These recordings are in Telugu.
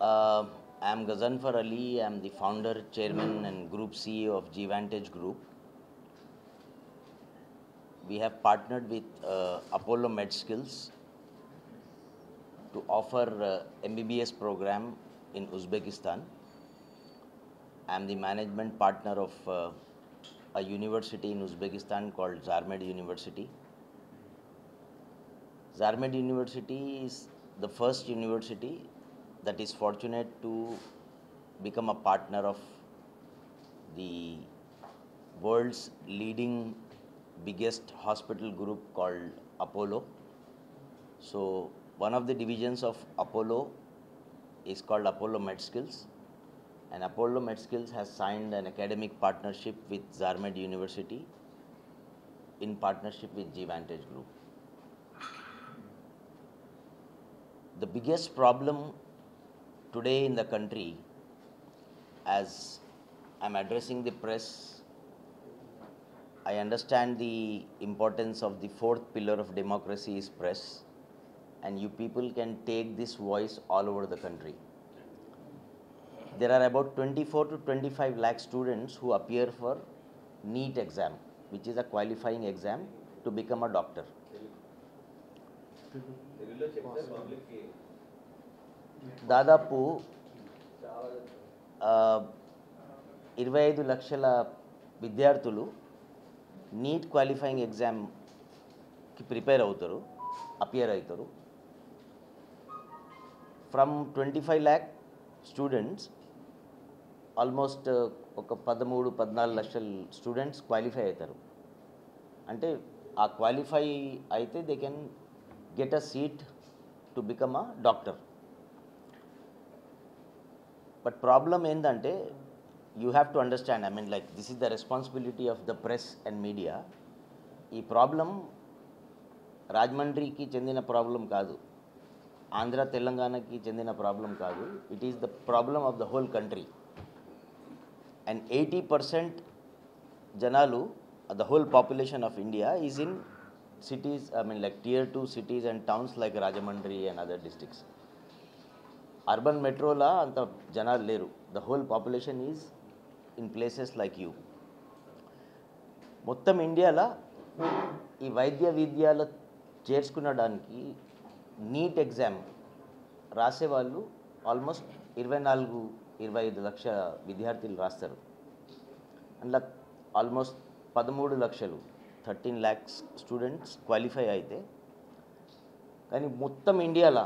Uh, I am Ghazanfar Ali. I am the founder, chairman, and group CEO of Gvantage Group. We have partnered with Apollo MedSkills to offer MBBS program in Uzbekistan. I am the management partner of a university in Uzbekistan called Zarmed University. Zarmed University is the first university that is fortunate to become a partner of the world's leading biggest hospital group called Apollo. So one of the divisions of Apollo is called Apollo MedSkills, and Apollo MedSkills has signed an academic partnership with Zarmed University in partnership with Gvantage Group. The biggest problem today in the country, as I'm addressing the press, I understand the importance of the fourth pillar of democracy is press, and you people can take this voice all over the country. There are about 24 to 25 lakh students who appear for NEET exam, which is a qualifying exam to become a doctor. దాదాపు 25 లక్షల విద్యార్థులు నీట్ క్వాలిఫైయింగ్ ఎగ్జామ్కి ప్రిపేర్ అవుతారు, అపియర్ అవుతారు. ఫ్రమ్ 25 lakh స్టూడెంట్స్ ఆల్మోస్ట్ ఒక 13-14 లక్షల స్టూడెంట్స్ క్వాలిఫై అవుతారు. అంటే ఆ క్వాలిఫై అయితే they can get a seat to become a doctor. But problem ఏంటంటే you have to understand, I mean like this is the responsibility of the press and media. ఈ ప్రాబ్లం రాజమండ్రికి చెందిన ప్రాబ్లం కాదు, ఆంధ్ర తెలంగాణకి చెందిన ప్రాబ్లం కాదు. It is the problem of the whole country. And 80% జనాలు, the whole population of India is in cities, I mean like tier 2 cities and towns like Rajamandri and other districts. Urban metro la anta janalu leru. The whole population is in places like you. మొత్తం ఇండియాలో ఈ వైద్య విద్యలో చేర్చుకునడానికి నీట్ ఎగ్జామ్ రాసేవాళ్ళు ఆల్మోస్ట్ 24-25 లక్షల విద్యార్థులు రాస్తారు. అందులో ఆల్మోస్ట్ 13 లక్షలు 13 lakhs స్టూడెంట్స్ క్వాలిఫై అయితే, కానీ మొత్తం ఇండియాలో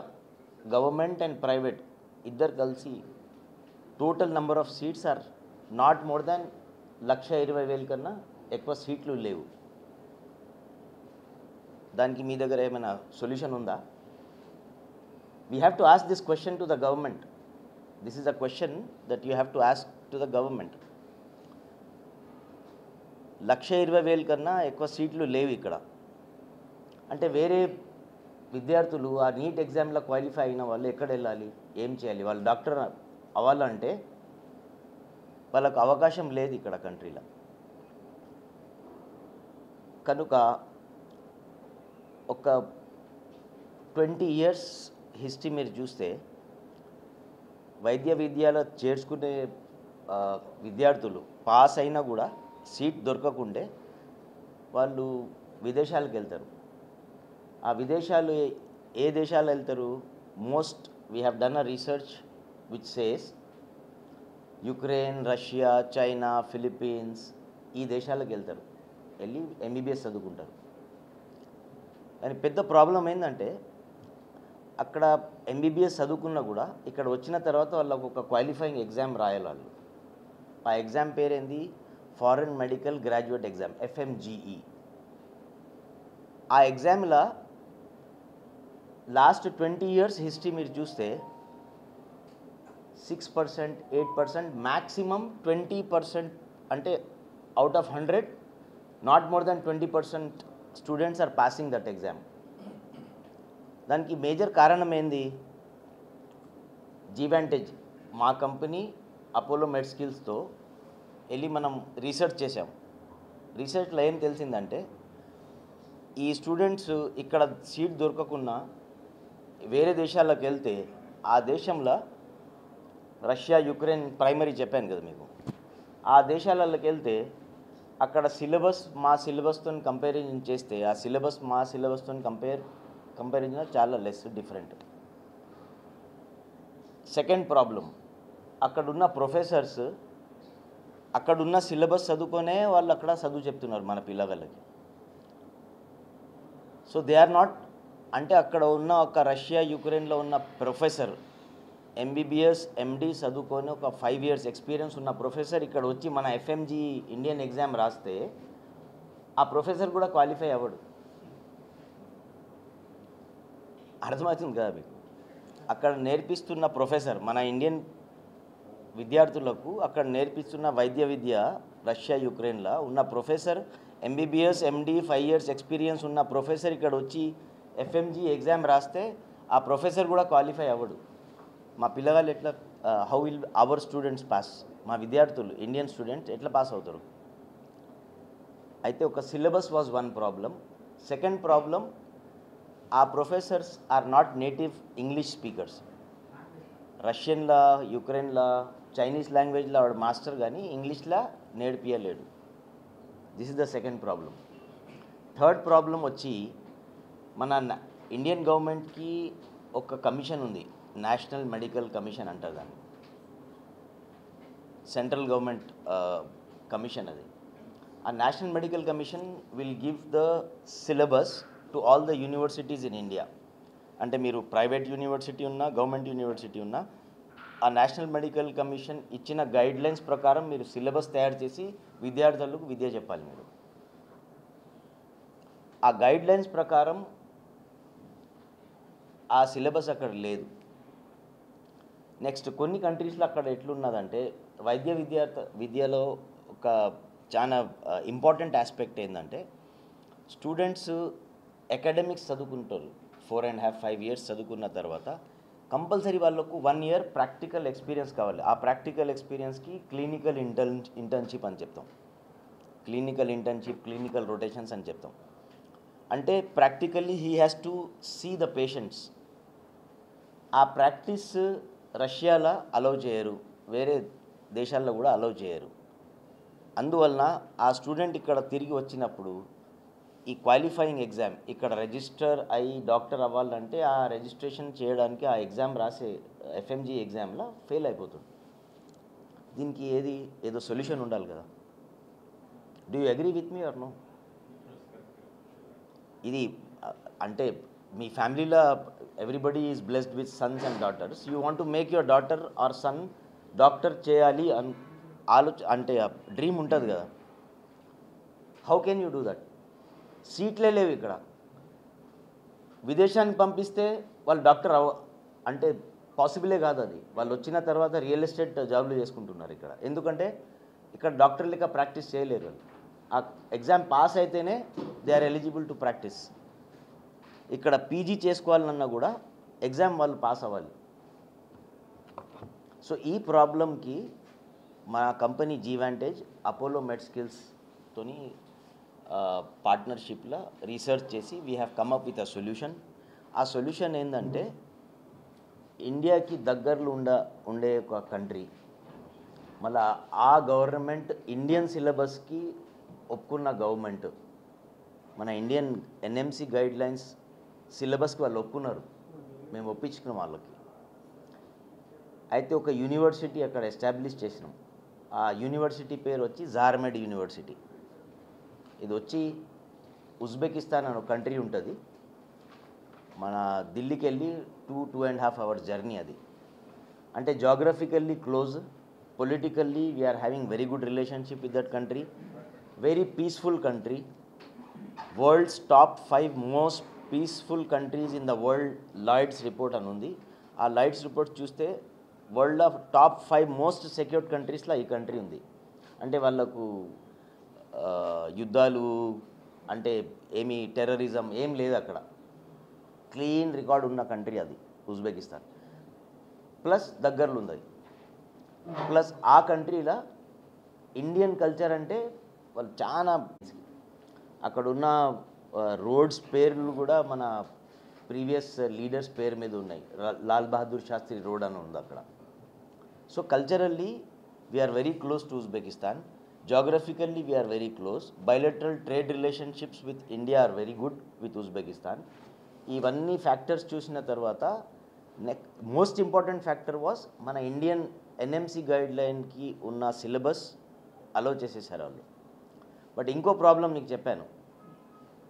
గవర్నమెంట్ అండ్ ప్రైవేట్ ఇద్దరు కలిసి total number of seats are not more than 1,20,000 కన్నా ఎక్కువ సీట్లు లేవు. దానికి మీ దగ్గర ఏమైనా సొల్యూషన్ ఉందా? We have to ask this question to the government. This is a question that you have to ask to the government. 1,20,000 కన్నా ఎక్కువ సీట్లు లేవు ఇక్కడ. అంటే వేరే విద్యార్థులు ఆ నీట్ ఎగ్జామ్లో క్వాలిఫై అయిన వాళ్ళు ఎక్కడ వెళ్ళాలి, ఏం చేయాలి? వాళ్ళు డాక్టర్ అవ్వాలంటే వాళ్ళకు అవకాశం లేదు ఇక్కడ కంట్రీలో. కనుక ఒక 20 years హిస్టరీ మీరు చూస్తే వైద్య విద్యలో చేర్చుకునే విద్యార్థులు పాస్ అయినా కూడా సీట్ దొరకకుండే వాళ్ళు విదేశాలకు వెళ్తారు. ఆ విదేశాలు ఏ దేశాలు వెళ్తారు? Most we have done a research which says Ukraine, Russia, China, Philippines, ఈ దేశాలకు వెళ్తారు, వెళ్ళి ఎంబీబీఎస్ చదువుకుంటారు. కానీ పెద్ద ప్రాబ్లం ఏంటంటే అక్కడ ఎంబీబీఎస్ చదువుకున్నా కూడా ఇక్కడ వచ్చిన తర్వాత వాళ్ళకు ఒక క్వాలిఫైయింగ్ ఎగ్జామ్ రాయాలి వాళ్ళు. ఆ ఎగ్జామ్ పేరేంది? Foreign medical graduate exam, FMGE. ఆ ఎగ్జామ్లో లాస్ట్ 20 years హిస్టరీ మీరు చూస్తే 6%, 8%, మ్యాక్సిమం 20%, అంటే out of 100 not more than 20% students are passing that exam. దానికి మేజర్ కారణం ఏంది? Gvantage, మా కంపెనీ అపోలో మెడ్స్కిల్స్తో వెళ్ళి మనం రీసెర్చ్ చేసాం. రీసెర్చ్లో ఏం తెలిసిందంటే ఈ స్టూడెంట్స్ ఇక్కడ సీట్ దొరకకుండా వేరే దేశాలకు వెళ్తే ఆ దేశంలో రష్యా యుక్రెయిన్ ప్రైమరీ చెప్పాను కదా మీకు. ఆ దేశాలలోకి వెళ్తే అక్కడ సిలబస్ మా సిలబస్తో కంపారిజన్ చేస్తే ఆ సిలబస్ మా సిలబస్తో కంపారిజన్ చాలా లెస్ డిఫరెంట్. సెకండ్ ప్రాబ్లం, అక్కడున్న ప్రొఫెసర్స్ అక్కడున్న సిలబస్ చదువుకొనే వాళ్ళు అక్కడ చదువు చెప్తున్నారు మన పిల్లగాళ్ళకి. సో దే ఆర్ నాట్, అంటే అక్కడ ఉన్న ఒక రష్యా యుక్రెయిన్లో ఉన్న ప్రొఫెసర్ ఎంబీబీఎస్ ఎండి చదువుకొని ఒక 5 years ఎక్స్పీరియన్స్ ఉన్న ప్రొఫెసర్ ఇక్కడ వచ్చి మన ఎఫ్ఎంజీ ఇండియన్ ఎగ్జామ్ రాస్తే ఆ ప్రొఫెసర్ కూడా క్వాలిఫై అవ్వడు. అర్థమవుతుంది కదా మీకు. అక్కడ నేర్పిస్తున్న ప్రొఫెసర్ మన ఇండియన్ విద్యార్థులకు అక్కడ నేర్పిస్తున్న వైద్య విద్య రష్యా యుక్రెయిన్లో ఉన్న professor MBBS MD 5 years experience ఉన్న ప్రొఫెసర్ ఇక్కడ వచ్చి ఎఫ్ఎంజీ ఎగ్జామ్ రాస్తే ఆ ప్రొఫెసర్ కూడా క్వాలిఫై అవ్వడు. మా పిల్లగాళ్ళు ఎట్లా, how will our students pass, మా విద్యార్థులు ఇండియన్ స్టూడెంట్స్ ఎట్లా పాస్ అవుతారు? అయితే ఒక syllabus was one problem. Second problem, ఆ professors are not native English speakers. రష్యన్లా, యుక్రెయిన్లా, చైనీస్ లాంగ్వేజ్లో వాడు మాస్టర్ కానీ ఇంగ్లీష్లో నేర్పియలేడు. This is the second problem. Third problem వచ్చి మన ఇండియన్ గవర్నమెంట్కి ఒక కమిషన్ ఉంది, నేషనల్ మెడికల్ కమిషన్ అంటారు దాన్ని. సెంట్రల్ గవర్నమెంట్ కమిషన్ అది. ఆ national medical commission will give the syllabus to all the universities in India. అంటే మీరు ప్రైవేట్ యూనివర్సిటీ ఉన్నా, గవర్నమెంట్ యూనివర్సిటీ ఉన్నా, ఆ నేషనల్ మెడికల్ కమిషన్ ఇచ్చిన గైడ్లైన్స్ ప్రకారం మీరు సిలబస్ తయారు చేసి విద్యార్థులకు విద్య చెప్పాలి మీరు. ఆ గైడ్లైన్స్ ప్రకారం ఆ సిలబస్ అక్కడ లేదు. నెక్స్ట్ కొన్ని కంట్రీస్లో అక్కడ ఎట్లున్నదంటే విద్యలో ఒక చాలా ఇంపార్టెంట్ ఆస్పెక్ట్ ఏంటంటే స్టూడెంట్స్ అకాడమిక్స్ చదువుకుంటారు 4.5 years చదువుకున్న తర్వాత కంపల్సరీ వాళ్ళకు 1 year ప్రాక్టికల్ ఎక్స్పీరియన్స్ కావాలి. ఆ ప్రాక్టికల్ ఎక్స్పీరియన్స్కి క్లినికల్ ఇంటర్న్షిప్ అని చెప్తాం. క్లినికల్ ఇంటర్న్షిప్, క్లినికల్ రొటేషన్స్ అని చెప్తాం. అంటే practically he has to see the patients. ఆ ప్రాక్టీస్ రష్యాలో అలౌ చేయరు, వేరే దేశాల్లో కూడా అలౌ చేయరు. అందువలన ఆ స్టూడెంట్ ఇక్కడ తిరిగి వచ్చినప్పుడు ఈ క్వాలిఫైయింగ్ ఎగ్జామ్ ఇక్కడ రిజిస్టర్ అయ్యి డాక్టర్ అవ్వాలంటే ఆ రిజిస్ట్రేషన్ చేయడానికి ఆ ఎగ్జామ్ రాసే ఎఫ్ఎంజీ ఎగ్జామ్లో ఫెయిల్ అయిపోతుంది. దీనికి ఏదో సొల్యూషన్ ఉండాలి కదా. Do you agree with me or no? ఇది అంటే మీ ఫ్యామిలీలో everybody is blessed with sons and daughters. You want to make your daughter or son doctor చేయాలి అని అంటే డ్రీమ్ ఉంటుంది కదా. How can you do that? సీట్లే లేవు ఇక్కడ. విదేశానికి పంపిస్తే వాళ్ళు డాక్టర్ అంటే పాసిబులే కాదు అది. వాళ్ళు వచ్చిన తర్వాత రియల్ ఎస్టేట్ జాబ్లు చేసుకుంటున్నారు ఇక్కడ. ఎందుకంటే ఇక్కడ డాక్టర్ లెక్క ప్రాక్టీస్ చేయలేరు వాళ్ళు. ఆ ఎగ్జామ్ పాస్ అయితేనే they are eligible to practice. ఇక్కడ పీజీ చేసుకోవాలన్నా కూడా ఎగ్జామ్ వాళ్ళు పాస్ అవ్వాలి. సో ఈ ప్రాబ్లంకి మా కంపెనీ జీవాంటేజ్ అపోలో మెడ్స్కిల్స్తోని పార్ట్నర్షిప్లో రీసెర్చ్ చేసి we have come up with a solution. ఆ సొల్యూషన్ ఏంటంటే ఇండియాకి దగ్గరలో ఉండే ఒక కంట్రీ, మళ్ళీ ఆ గవర్నమెంట్ ఇండియన్ సిలబస్కి ఒప్పుకున్న గవర్నమెంట్, మన ఇండియన్ ఎన్ఎంసి గైడ్లైన్స్ సిలబస్కి వాళ్ళు ఒప్పుకున్నారు, మేము ఒప్పించుకున్నాం వాళ్ళకి. అయితే ఒక యూనివర్సిటీ అక్కడ ఎస్టాబ్లిష్ చేసినాం. ఆ యూనివర్సిటీ పేరు వచ్చి జార్మెడ్ యూనివర్సిటీ. ఇది వచ్చి ఉజ్బెకిస్తాన్ అనే కంట్రీ ఉంటుంది. మన ఢిల్లీకి వెళ్ళి 2.5 hours జర్నీ అది. అంటే geographically close, politically we are having very good relationship with that country. Very peaceful country. World's top 5 most peaceful countries in the world Lloyd's report అని ఉంది. ఆ లాయిడ్స్ రిపోర్ట్ చూస్తే వరల్డ్లో టాప్ 5 మోస్ట్ సెక్యూర్డ్ కంట్రీస్లో ఈ కంట్రీ ఉంది. అంటే వాళ్ళకు యుద్ధాలు అంటే ఏమీ టెర్రరిజం ఏం లేదు అక్కడ. క్లీన్ రికార్డ్ ఉన్న కంట్రీ అది ఉజ్బెకిస్తాన్. ప్లస్ దగ్గరలో ఉంది. ప్లస్ ఆ కంట్రీలో ఇండియన్ కల్చర్ అంటే వాళ్ళు చాలా, అక్కడున్న రోడ్స్ పేర్లు కూడా మన ప్రీవియస్ లీడర్స్ పేరు మీద ఉన్నాయి. లాల్ బహదూర్ శాస్త్రి రోడ్ అని ఉంది అక్కడ. So culturally, we are very close to Uzbekistan. Geographically, we are very close. Bilateral trade relationships with India are very good with Uzbekistan. ఇవన్నీ ఫ్యాక్టర్స్ చూసిన తర్వాత మోస్ట్ ఇంపార్టెంట్ ఫ్యాక్టర్ వాస్ మన ఇండియన్ ఎన్ఎంసి గైడ్లైన్కి ఉన్న సిలబస్ అలో చేసేసారు వాళ్ళు. బట్ ఇంకో ప్రాబ్లం నీకు చెప్పాను,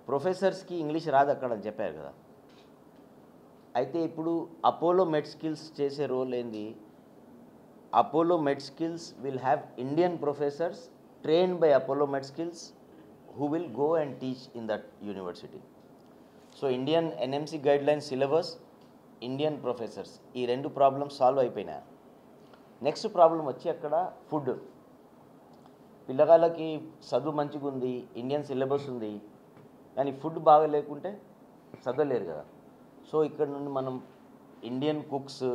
ప్రొఫెసర్స్కి ఇంగ్లీష్ రాదు అక్కడ అని చెప్పారు కదా. అయితే ఇప్పుడు అపోలో మెడ్ స్కిల్స్ చేసే రోల్ ఏంది? Apollo Med Skills will have Indian professors trained by Apollo Med Skills who will go and teach in that university. So Indian NMC guidelines syllabus, Indian professors, ఈ రెండు ప్రాబ్లమ్స్ సాల్వ్ అయిపోయినాయి. నెక్స్ట్ ప్రాబ్లం వచ్చి అక్కడ ఫుడ్. పిల్లగాళ్ళకి చదువు మంచిగా ఉంది, ఇండియన్ సిలబస్ ఉంది, కానీ ఫుడ్ బాగా లేకుంటే చదవలేరు కదా. సో ఇక్కడ నుండి మనం ఇండియన్ కుక్స్,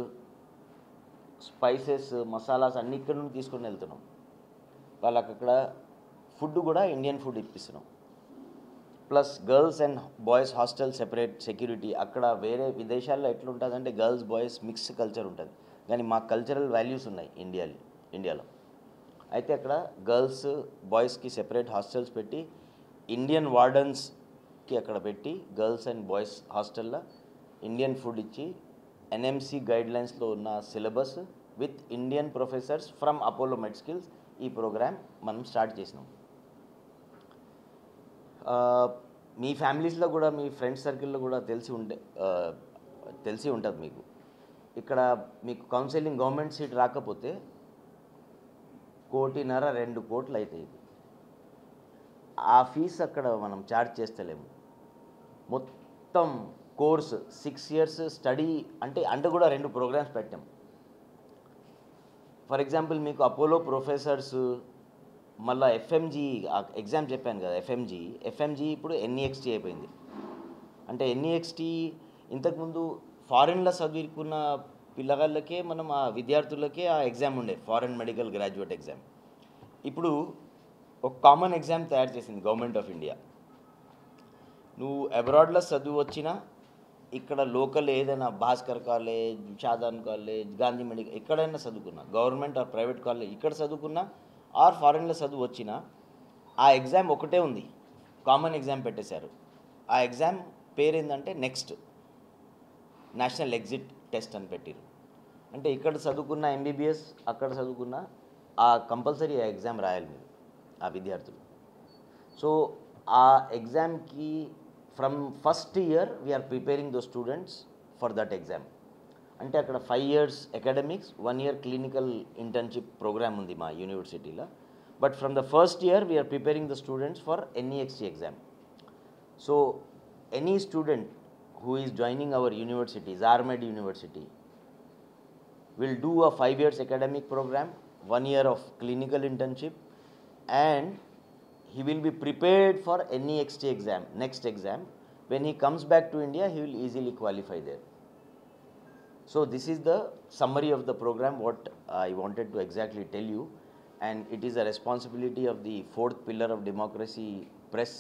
స్పైసెస్, మసాలాస్ అన్నీ ఇక్కడ నుండి తీసుకొని వెళ్తున్నాం. వాళ్ళకి అక్కడ ఫుడ్ కూడా ఇండియన్ ఫుడ్ ఇప్పిస్తున్నాం. Plus girls and boys hostel separate security. అక్కడ వేరే విదేశాల్లో ఎట్లుంటుందంటే గర్ల్స్ బాయ్స్ మిక్స్ కల్చర్ ఉంటుంది, కానీ మా కల్చరల్ వాల్యూస్ ఉన్నాయి ఇండియాలో. అయితే అక్కడ గర్ల్స్ బాయ్స్కి సెపరేట్ హాస్టల్స్ పెట్టి ఇండియన్ వార్డన్స్కి అక్కడ పెట్టి గర్ల్స్ అండ్ బాయ్స్ హాస్టల్లో ఇండియన్ ఫుడ్ ఇచ్చి ఎన్ఎంసి గైడ్లైన్స్లో ఉన్న syllabus with Indian professors from Apollo Med Skills ఈ ప్రోగ్రామ్ మనం స్టార్ట్ చేసినాం. మీ ఫ్యామిలీస్లో కూడా మీ ఫ్రెండ్స్ సర్కిల్లో కూడా తెలిసి ఉంటుంది మీకు. ఇక్కడ మీకు కౌన్సిలింగ్ గవర్నమెంట్ సీట్ రాకపోతే 1.5-2 కోట్లు అవుతాయి. ఆ ఫీజు అక్కడ మనం ఛార్జ్ చేస్తలేము. మొత్తం కోర్స్ 6 years స్టడీ అంటే కూడా 2 ప్రోగ్రామ్స్ పెట్టాం. ఫర్ ఎగ్జాంపుల్ మీకు అపోలో ప్రొఫెసర్స్, మళ్ళీ ఎఫ్ఎంజీ ఎగ్జామ్ చెప్పాను కదా, ఎఫ్ఎంజీ ఇప్పుడు ఎన్ఈఎక్స్టీ అయిపోయింది. అంటే ఎన్ఈఎక్స్టీ ఇంతకుముందు ఫారిన్లో చదువుకున్న పిల్లగాళ్ళకే మనం ఆ విద్యార్థులకే ఆ ఎగ్జామ్ ఉండే, ఫారిన్ మెడికల్ గ్రాడ్యుయేట్ ఎగ్జామ్. ఇప్పుడు ఒక కామన్ ఎగ్జామ్ తయారు చేసింది గవర్నమెంట్ ఆఫ్ ఇండియా. నువ్వు అబ్రాడ్లో చదువు వచ్చినా ఇక్కడ లోకల్ ఏదైనా Bhaskar college, Shadan college, Gandhi medical ఎక్కడైనా చదువుకున్నా, గవర్నమెంట్ ఆర్ ప్రైవేట్ కాలేజ్ ఇక్కడ చదువుకున్నా ఆర్ ఫారెన్లో చదువు వచ్చినా ఆ ఎగ్జామ్ ఒకటే ఉంది, కామన్ ఎగ్జామ్ పెట్టేశారు. ఆ ఎగ్జామ్ పేరు ఏంటంటే నెక్స్ట్ నేషనల్ ఎగ్జిట్ టెస్ట్ అని పెట్టారు. అంటే ఇక్కడ చదువుకున్న ఎంబీబీఎస్ అక్కడ చదువుకున్న ఆ కంపల్సరీ ఆ ఎగ్జామ్ రాయాలి మీరు ఆ విద్యార్థులు. సో ఆ ఎగ్జామ్కి from first year we are preparing those students for that exam. అంటే అక్కడ 5 years academics, 1 year clinical internship programme ఉంది మా యూనివర్సిటీలో. But from the first year we are preparing the students for NEXT exam. So any student who is joining our university, Zarmed University, will do a 5 years academic program, 1 year of clinical internship, and he will be prepared for NEXT exam, next exam. When he comes back to India, he will easily qualify there. So this is the summary of the program, what I wanted to exactly tell you, and it is a responsibility of the 4th pillar of democracy, press,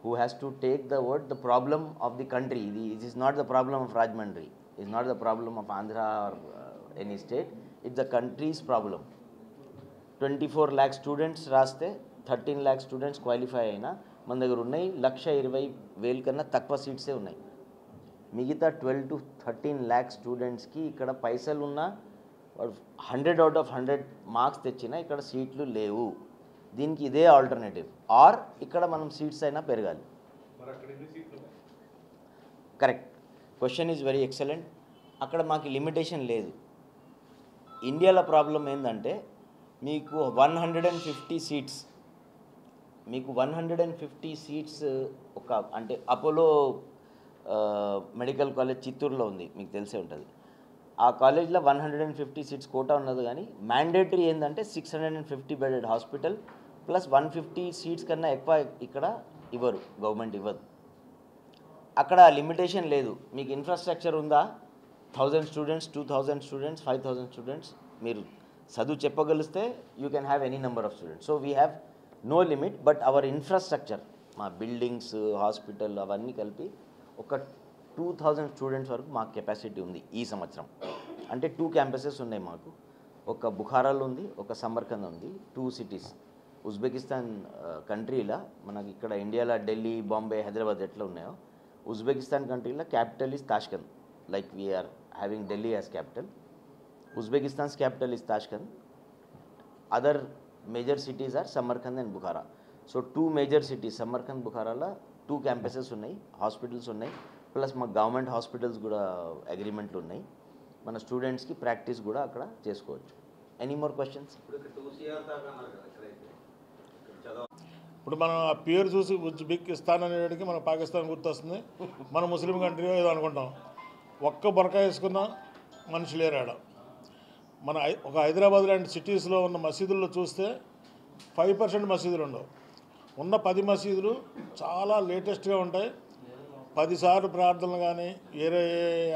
who has to take the problem of the country. It is not the problem of Rajahmundry, it is not the problem of Andhra or any state, it's the country's problem. 24 lakh students రాస్తే 13 lakh students క్వాలిఫై అయినా మన దగ్గర ఉన్నాయి 1,20,000 కన్నా తక్కువ సీట్సే ఉన్నాయి. మిగతా 12 to 13 lakh స్టూడెంట్స్కి ఇక్కడ పైసలు ఉన్నా 100 out of 100 మార్క్స్ తెచ్చినా ఇక్కడ సీట్లు లేవు. దీనికి ఇదే ఆల్టర్నేటివ్, ఆర్ ఇక్కడ మనం సీట్స్ అయినా పెరగాలి. Correct, question is very excellent. అక్కడ మాకు లిమిటేషన్ లేదు. ఇండియాలో ప్రాబ్లం ఏంటంటే మీకు 150 సీట్స్, మీకు 150 సీట్స్ ఒక అంటే అపోలో మెడికల్ కాలేజ్ చిత్తూరులో ఉంది, మీకు తెలిసే ఉంటుంది. ఆ కాలేజ్లో 150 సీట్స్ కోటా ఉన్నది, కానీ మ్యాండేటరీ ఏంటంటే 650 బెడెడ్ హాస్పిటల్ ప్లస్ 150 సీట్స్ కన్నా ఎక్కువ ఇక్కడ ఇవ్వరు, గవర్నమెంట్ ఇవ్వదు. అక్కడ లిమిటేషన్ లేదు. మీకు ఇన్ఫ్రాస్ట్రక్చర్ ఉందా, 1000 స్టూడెంట్స్, 2000 స్టూడెంట్స్, 5000 స్టూడెంట్స్ మీరు చదువు చెప్పగలిస్తే you can have any number of students. So we have no limit. But our infrastructure, మా బిల్డింగ్స్, హాస్పిటల్ అవన్నీ కలిపి ఒక 2000 స్టూడెంట్స్ వరకు మాకు కెపాసిటీ ఉంది ఈ సంవత్సరం. అంటే 2 క్యాంపసెస్ ఉన్నాయి మాకు. ఒక బుఖారాలో ఉంది, ఒక సమర్కంద్ ఉంది, 2 సిటీస్. ఉజ్బెకిస్తాన్ కంట్రీలో మనకి ఇక్కడ ఇండియాలో ఢిల్లీ, బాంబే, హైదరాబాద్ ఎట్లా ఉన్నాయో ఉజ్బెకిస్తాన్ కంట్రీలో capital is Tashkent. Like we are having Delhi as capital. Uzbekistan's capital is Tashkent. Other major cities are Samarkand and Bukhara. So 2 major cities Samarkand, బుఖారాలో 2 క్యాంపసెస్ ఉన్నాయి, హాస్పిటల్స్ ఉన్నాయి, ప్లస్ మా గవర్నమెంట్ హాస్పిటల్స్ కూడా అగ్రిమెంట్లు ఉన్నాయి. మన స్టూడెంట్స్కి ప్రాక్టీస్ కూడా అక్కడ చేసుకోవచ్చు. Any more questions? ఇప్పుడు మనం ఆ పేరు చూసి ఉజ్బెకిస్తాన్ అనేటికి మన పాకిస్తాన్ గుర్తొస్తుంది. మన ముస్లిం కంట్రీ ఏదో అనుకుంటాం. ఒక్క బొరకా వేసుకున్న మనిషి లేరాడ. మన ఒక హైదరాబాద్ లాంటి సిటీస్లో ఉన్న మసీదుల్లో చూస్తే 5% మసీదులు ఉండవు. ఉన్న 10 మసీదులు చాలా లేటెస్ట్గా ఉంటాయి. 10 సార్లు ప్రార్థనలు కానీ, వేరే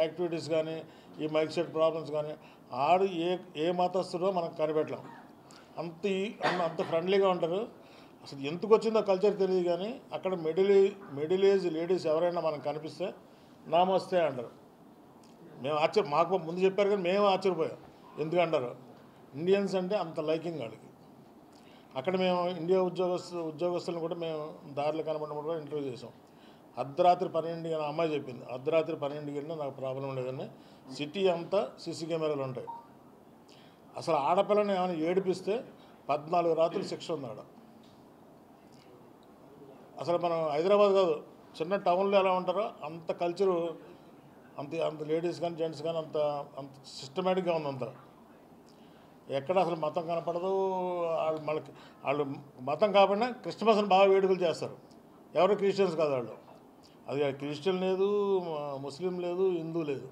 యాక్టివిటీస్ కానీ, ఈ మైక్ సెట్ ప్రాబ్లమ్స్ కానీ ఆడు ఏ మతస్థుడో మనకు కనిపెట్టలేం. అంత ఫ్రెండ్లీగా ఉంటారు. అసలు ఎందుకు వచ్చిందో కల్చర్ తెలియదు. కానీ అక్కడ మిడిల్ ఏజ్ లేడీస్ ఎవరైనా మనకు కనిపిస్తే నమస్తే అంటారు. మేము మాకు ముందు చెప్పారు కానీ మేము ఆశ్చర్యపోయాం ఎందుకంటారు. ఇండియన్స్ అంటే అంత లైకింగ్ వాళ్ళకి. అక్కడ మేము ఇండియా ఉద్యోగస్తులను కూడా మేము దారిలో కనబడినప్పుడు కూడా ఇంటర్వ్యూ చేసాం. అర్ధరాత్రి 12 గంటల అమ్మాయి చెప్పింది, అర్ధరాత్రి 12 గంటల నాకు ప్రాబ్లం లేదని. సిటీ అంతా సీసీ కెమెరాలు ఉంటాయి. అసలు ఆడపిల్లని ఏమైనా ఏడిపిస్తే 14 రాత్రులు శిక్ష ఉంది ఆడ. అసలు మనం హైదరాబాద్ కాదు, చిన్న టౌన్లో ఎలా ఉంటారో అంత కల్చరు, అంత లేడీస్ కానీ జెంట్స్ కానీ అంత సిస్టమేటిక్గా ఉంది. అంత ఎక్కడ అసలు మతం కనపడదు. వాళ్ళు మతం కాకుండా క్రిస్మస్ని బాగా వేడుకలు చేస్తారు. ఎవరు క్రిస్టియన్స్ కాదు వాళ్ళు. అది క్రిస్టియన్ లేదు, ముస్లిం లేదు, హిందూ లేదు.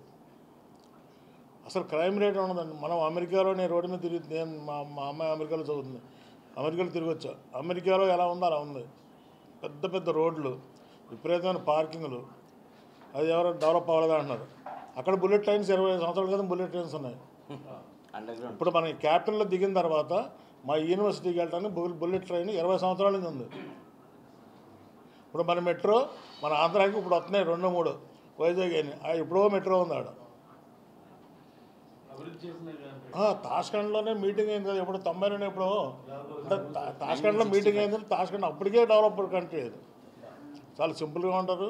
అసలు క్రైమ్ రేట్ ఉండదండి. మనం అమెరికాలో నేను రోడ్డు మీద తిరిగి, నేను మా అమ్మాయి అమెరికాలో చదువుతుంది, అమెరికాలో తిరిగి వచ్చా. అమెరికాలో ఎలా ఉందో అలా ఉంది. పెద్ద పెద్ద రోడ్లు, విపరీతమైన పార్కింగ్లు, అది ఎవరో డెవలప్ అవ్వలేదు అంటున్నారు. అక్కడ బుల్లెట్ ట్రైన్స్ 20 సంవత్సరాల క్రితం బుల్లెట్ ట్రైన్స్ ఉన్నాయి. ఇప్పుడు మన క్యాపిటల్లో దిగిన తర్వాత మా యూనివర్సిటీకి వెళ్ళడానికి బుల్లెట్ ట్రైన్ 20 సంవత్సరాల నుంచి ఉంది. ఇప్పుడు మన మెట్రో మన ఆంధ్రాకి ఇప్పుడు వస్తున్నాయి 2, 3 వైజాగ్ అని. ఎప్పుడో మెట్రో ఉంది ఆడ. తాష్కండ్లోనే మీటింగ్ అయింది కదా ఎప్పుడు 90లోనే ఎప్పుడో. అంటే తాష్కండ్లో మీటింగ్ అయింది. తాష్కండ్ అప్పటికే డెవలప్డ్ కంట్రీ. అది చాలా సింపుల్గా ఉంటారు.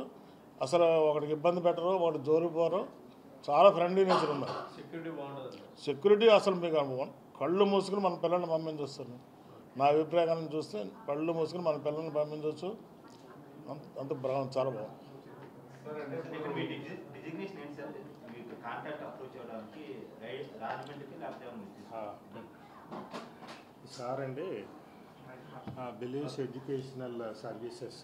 అసలు ఒకటికి ఇబ్బంది పెట్టరు, ఒకటి జోరిపోరు. చాలా ఫ్రెండ్లీ నేచర్ ఉన్నారు. సెక్యూరిటీ అసలు మీకు కళ్ళు మూసుకుని మన పిల్లల్ని పంపించొస్తాను. నా అభిప్రాయం చూస్తే కళ్ళు మూసుకుని మన పిల్లల్ని పంపించవచ్చు. అంత చాలా బాగుంది. సార్ అండి బిలీవ్స్ ఎడ్యుకేషనల్ సర్వీసెస్